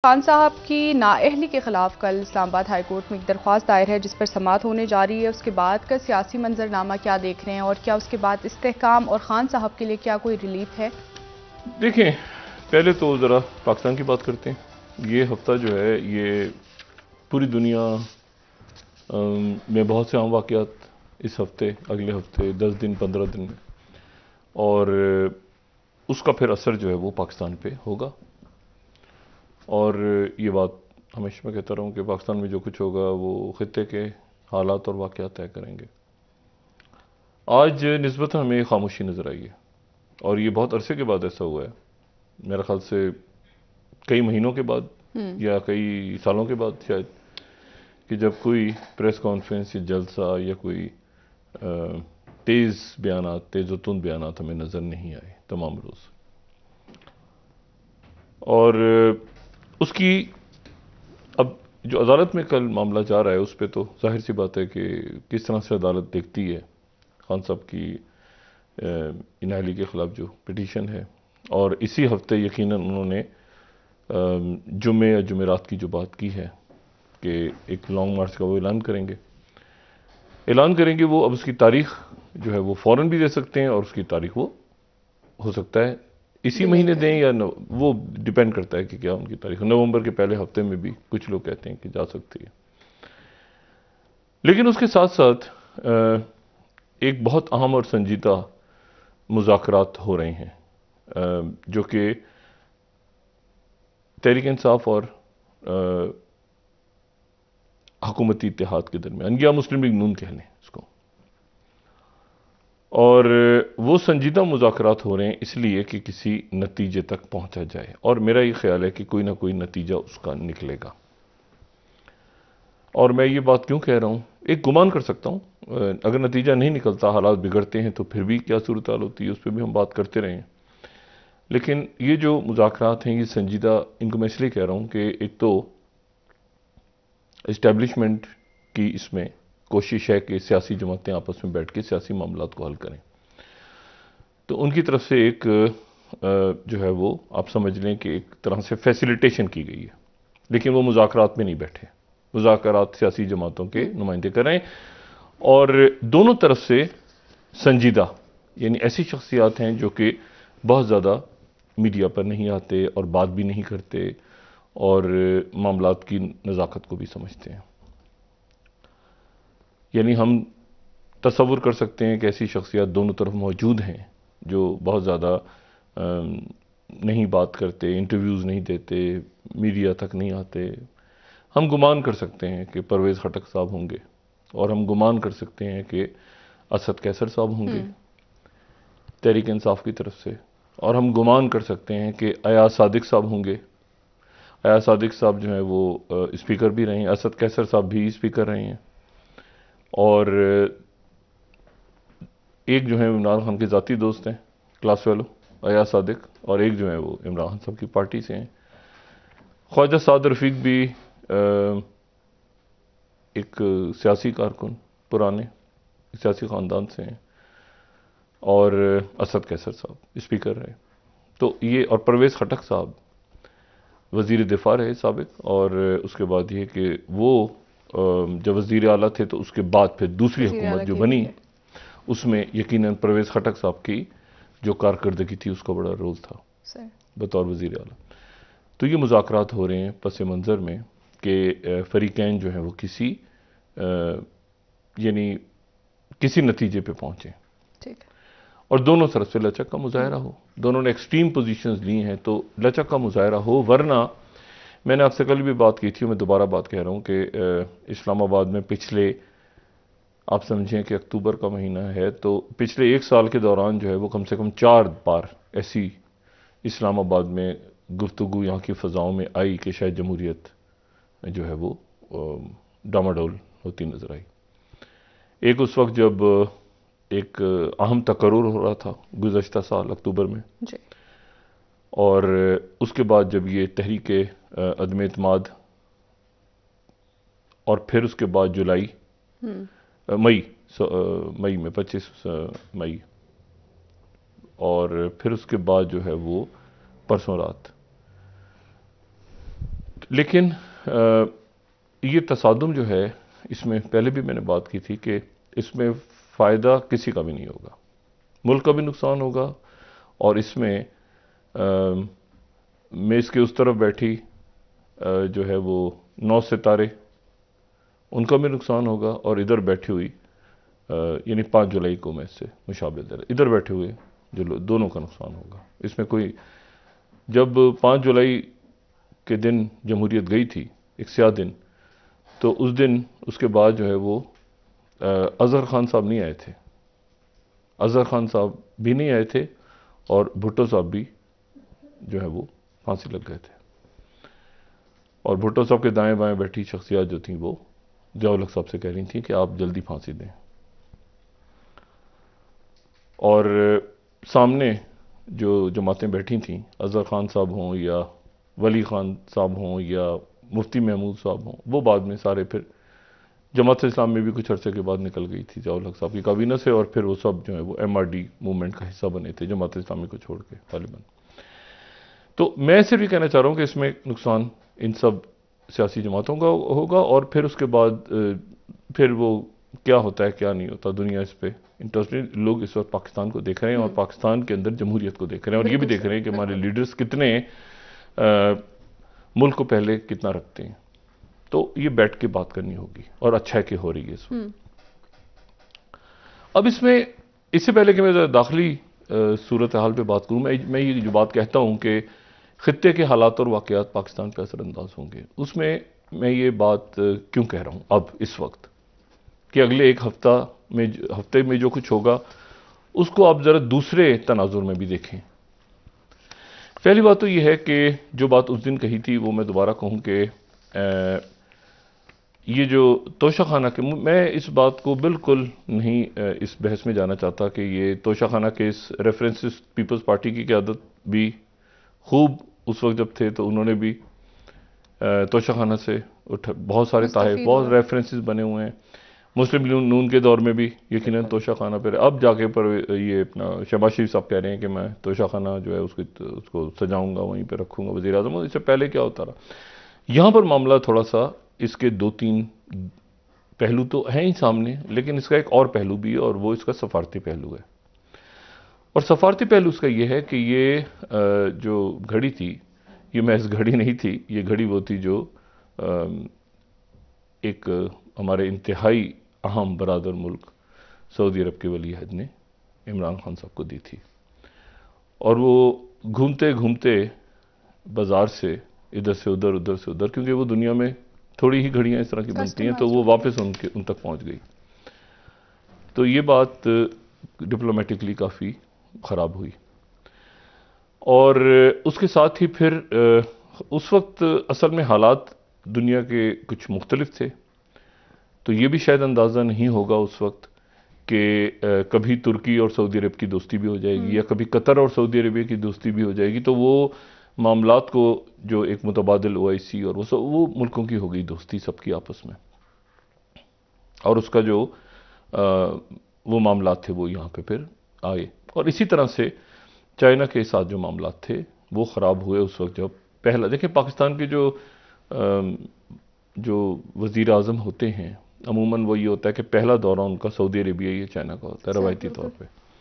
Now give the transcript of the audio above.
خان صاحب کی نااہلی کے خلاف کل اسلام آباد ہائی کورٹ میں ایک درخواست دائر ہے جس پر سماعت ہونے جا رہی ہے۔ اس کے بعد کا سیاسی منظرنامہ کیا دیکھ رہے ہیں اور کیا اس کے بعد استحکام اور خان صاحب کے لیے کیا کوئی ریلیف ہے؟ دیکھیں، پہلے تو ذرا پاکستان کی بات کرتے ہیں۔ یہ ہفتہ جو ہے یہ پوری دنیا میں بہت سے عام واقعات اس ہفتے، اگلے ہفتے، 10 دن 15 دن میں، اور اس کا پھر اثر جو ہے وہ پاکستان پہ ہوگا۔ اور یہ بات ہمیشہ میں کہتا رہا ہوں کہ پاکستان میں جو کچھ ہوگا وہ خطے کے حالات اور واقعات طے کریں گے۔ آج نسبتاً ہمیں خاموشی نظر آئی ہے، اور یہ بہت عرصے کے بعد ایسا ہوا ہے، میرے خیال سے کئی مہینوں کے بعد یا کئی سالوں کے بعد شاید، کہ جب کوئی پریس کانفرنس یا جلسہ یا کوئی تیز بیانات، تیز و تند بیانات ہمیں نظر نہیں آئے تمام روز۔ اور اس کی اب جو عدالت میں کل معاملہ جا رہا ہے اس پہ تو ظاہر سی بات ہے کہ کس طرح سے عدالت دیکھتی ہے خان صاحب کی نااہلی کے خلاف جو پٹیشن ہے۔ اور اسی ہفتے یقیناً انہوں نے جمعے یا جمعرات کی جو بات کی ہے کہ ایک لانگ مارچ کا وہ اعلان کریں گے وہ اب اس کی تاریخ جو ہے وہ فوراً بھی دے سکتے ہیں، اور اس کی تاریخ وہ ہو سکتا ہے اسی مہینے دیں یا وہ ڈیپینڈ کرتا ہے کہ کیا ان کی تاریخ، نومبر کے پہلے ہفتے میں بھی کچھ لوگ کہتے ہیں کہ جا سکتی ہے۔ لیکن اس کے ساتھ ساتھ ایک بہت اہم اور سنجیدہ مذاکرات ہو رہے ہیں جو کہ تحریک انصاف اور حکومتی اتحاد کے درمیان، یا مسلم لیگ نون کہہ لیں اس کو، اور وہ سنجیدہ مذاکرات ہو رہے ہیں اس لیے کہ کسی نتیجے تک پہنچا جائے، اور میرا یہ خیال ہے کہ کوئی نہ کوئی نتیجہ اس کا نکلے گا۔ اور میں یہ بات کیوں کہہ رہا ہوں، ایک گمان کر سکتا ہوں اگر نتیجہ نہیں نکلتا، حالات بگڑتے ہیں تو پھر بھی کیا صورتحال ہوتی ہے، اس پہ بھی ہم بات کرتے رہے ہیں۔ لیکن یہ جو مذاکرات ہیں یہ سنجیدہ، ان کو میں اس لیے کہہ رہا ہوں کہ ایک تو اسٹیبلشمنٹ کی اس میں کوشش ہے کہ سیاسی جماعتیں آپس میں بیٹھ کے سیاسی معاملات کو حل کریں، تو ان کی طرف سے ایک جو ہے وہ آپ سمجھ لیں کہ ایک طرح سے فیسیلیٹیشن کی گئی ہے، لیکن وہ مذاکرات میں نہیں بیٹھے، مذاکرات سیاسی جماعتوں کے نمائندے کر رہے ہیں، اور دونوں طرف سے سنجیدہ، یعنی ایسی شخصیات ہیں جو کہ بہت زیادہ میڈیا پر نہیں آتے اور بات بھی نہیں کرتے اور معاملات کی نزاکت کو بھی سمجھتے ہیں۔ یعنی ہم تصور کر سکتے ہیں کہ ایسی شخصیات دونوں طرف موجود ہیں جو بہت زیادہ نہیں بات کرتے، انٹرویوز نہیں دیتے، میڈیا تک نہیں آتے۔ ہم گمان کر سکتے ہیں کہ پرویز خٹک صاحب ہوں گے، اور ہم گمان کر سکتے ہیں کہ اسد کیسر صاحب ہوں گے تحریک انصاف کی طرف سے، اور ہم گمان کر سکتے ہیں کہ ایاز صادق صاحب ہوں گے۔ ایاز صادق صاحب جو ہیں وہ اسپیکر بھی رہے ہیں، اسد کیسر صاحب بھی اسپیکر رہے ہیں، اور ایک جو ہے عمران خان کے ذاتی دوست ہیں، کلاس فیلو ایاز صادق، اور ایک جو ہے وہ عمران خان صاحب کی پارٹی سے ہیں۔ خواجہ سعد رفیق بھی ایک سیاسی کارکن، پرانے سیاسی خاندان سے ہیں، اور اسد کیسر صاحب اسپیکر رہے، تو یہ، اور پرویز خٹک صاحب وزیر دفاع رہے سابق، اور اس کے بعد یہ کہ وہ جب وزیر اعلیٰ تھے تو اس کے بعد پھر دوسری حکومت جو بنی اس میں یقیناً پرویز خٹک صاحب کی جو کارکردگی تھی اس کا بڑا رول تھا بطور وزیر اعلیٰ۔ تو یہ مذاکرات ہو رہے ہیں پس منظر میں کہ فریقین جو ہیں وہ یعنی کسی نتیجے پہ پہنچیں، اور دونوں طرف سے لچک کا مظاہرہ ہو۔ دونوں نے ایکسٹریم پوزیشنز لی ہیں تو لچک کا مظاہرہ ہو، ورنہ میں نے آپ سے کل بھی بات کی تھی، میں دوبارہ بات کہہ رہا ہوں کہ اسلام آباد میں پچھلے، آپ سمجھیں کہ اکتوبر کا مہینہ ہے، تو پچھلے ایک سال کے دوران جو ہے وہ کم سے کم 4 بار ایسی اسلام آباد میں گفتگو یہاں کی فضاؤں میں آئی کہ شاید جمہوریت جو ہے وہ ڈاماڈول ہوتی نظر آئی۔ ایک اس وقت جب ایک اہم تقرر ہو رہا تھا گزشتہ سال اکتوبر میں، اور اس کے بعد جب یہ تحریک عدم اعتماد، اور پھر اس کے بعد جولائی، مئی میں 25 مئی، اور پھر اس کے بعد جو ہے وہ پرسوں رات لیکن یہ تصادم جو ہے اس میں پہلے بھی میں نے بات کی تھی کہ اس میں فائدہ کسی کا بھی نہیں ہوگا، ملک کا بھی نقصان ہوگا، اور اس میں میز کے اس طرف بیٹھی جو ہے وہ 9 ستارے، ان کا بھی نقصان ہوگا، اور ادھر بیٹھی ہوئی یعنی 5 جولائی کو میں سے مشابہ ادھر بیٹھے ہوئے جو دونوں کا نقصان ہوگا۔ اس میں کوئی، جب 5 جولائی کے دن جمہوریت گئی تھی، ایک سیاہ دن، تو اس دن اس کے بعد جو ہے وہ اظہر خان صاحب نہیں آئے تھے، اظہر خان صاحب بھی نہیں آئے تھے، اور بھٹو صاحب بھی جو ہے وہ پھانسی لگ گئے تھے، اور بھٹو صاحب کے دائیں بائیں بیٹھی شخصیات جو تھیں وہ ضیاء الحق صاحب سے کہہ رہی تھیں کہ آپ جلدی پھانسی دیں، اور سامنے جو جماعتیں بیٹھی تھیں، اظہر خان صاحب ہوں یا ولی خان صاحب ہوں یا مفتی محمود صاحب ہوں، وہ بعد میں سارے پھر جماعت اسلام میں بھی کچھ عرصے کے بعد نکل گئی تھی ضیاء الحق صاحب کی کابینہ سے، اور پھر وہ سب جو ہے وہ ایم آر ڈی موومنٹ کا حصہ بنے تھے جماعت اسلامی کو چھوڑ کے غالباً۔ تو میں صرف یہ کہنا چاہ رہا ہوں کہ اس میں نقصان ان سب سیاسی جماعتوں کا ہوگا، اور پھر اس کے بعد پھر وہ کیا ہوتا ہے کیا نہیں ہوتا، دنیا اس پہ انٹرسٹڈ، لوگ اس وقت پاکستان کو دیکھ رہے ہیں اور پاکستان کے اندر جمہوریت کو دیکھ رہے ہیں، اور یہ بھی دیکھ رہے ہیں کہ ہمارے لیڈرز کتنے ملک کو پہلے کتنا رکھتے ہیں۔ تو یہ بیٹھ کے بات کرنی ہوگی، اور اچھا ہے کہ ہو رہی ہے اس وقت۔ اب اس میں، اس سے پہلے کہ میں داخلی صورتحال پہ بات کروں، میں یہ جو بات کہتا ہوں کہ خطے کے حالات اور واقعات پاکستان پہ اثر انداز ہوں گے، اس میں یہ بات کیوں کہہ رہا ہوں اب اس وقت، کہ اگلے ایک ہفتے میں جو کچھ ہوگا اس کو آپ ذرا دوسرے تناظر میں بھی دیکھیں۔ پہلی بات تو یہ ہے کہ جو بات اس دن کہی تھی وہ میں دوبارہ کہوں کہ یہ جو توشہ خانہ کے، میں اس بات کو بالکل نہیں اس بحث میں جانا چاہتا کہ یہ توشہ خانہ کیس ریفرنسز پیپلز پارٹی کی قیادت بھی خوب اس وقت جب تھے تو انہوں نے بھی توشہ خانہ سے بہت سارے تحائف، بہت ریفرنسز بنے ہوئے ہیں، مسلم نون کے دور میں بھی یقیناً توشہ خانہ پہ، اب جا کے پر یہ اپنا شہباز شریف صاحب کہہ رہے ہیں کہ میں توشہ خانہ جو ہے اس کو سجاؤں گا، وہیں پہ رکھوں گا وزیر اعظم، اس سے پہلے کیا ہوتا رہا۔ یہاں پر معاملہ تھوڑا سا، اس کے 2-3 پہلو تو ہیں ہی سامنے، لیکن اس کا ایک اور پہلو بھی ہے، اور وہ اس کا سفارتی پہلو ہے، اور سفارتی پہلو اس کا یہ ہے کہ یہ جو گھڑی تھی، یہ محض گھڑی نہیں تھی، یہ گھڑی وہ تھی جو ایک ہمارے انتہائی اہم برادر ملک سعودی عرب کے ولی عہد نے عمران خان صاحب کو دی تھی، اور وہ گھومتے گھومتے بازار سے ادھر سے ادھر، ادھر سے ادھر، کیونکہ وہ دنیا میں تھوڑی ہی گھڑیاں اس طرح کی بنتی ہیں، تو وہ واپس ان تک پہنچ گئی، تو یہ بات ڈپلومیٹکلی کافی خراب ہوئی، اور اس کے ساتھ ہی پھر اس وقت اصل میں حالات دنیا کے کچھ مختلف تھے، تو یہ بھی شاید اندازہ نہیں ہوگا اس وقت کہ کبھی ترکی اور سعودی عرب کی دوستی بھی ہو جائے گی، یا کبھی قطر اور سعودی عربیہ کی دوستی بھی ہو جائے گی، تو وہ معاملات کو جو ایک متبادل OIC اور وہ ملکوں کی ہو گئی دوستی سب کی آپس میں، اور اس کا جو وہ معاملات تھے وہ یہاں پہ پھر آئے، اور اسی طرح سے چائنا کے ساتھ جو معاملات تھے وہ خراب ہوئے اس وقت جب پہلا، دیکھیں پاکستان کے جو وزیر اعظم ہوتے ہیں عموماً وہ یہ ہوتا ہے کہ پہلا دورہ ان کا سعودی عربیہ یا چائنا کا ہوتا ہے روایتی طور پہ،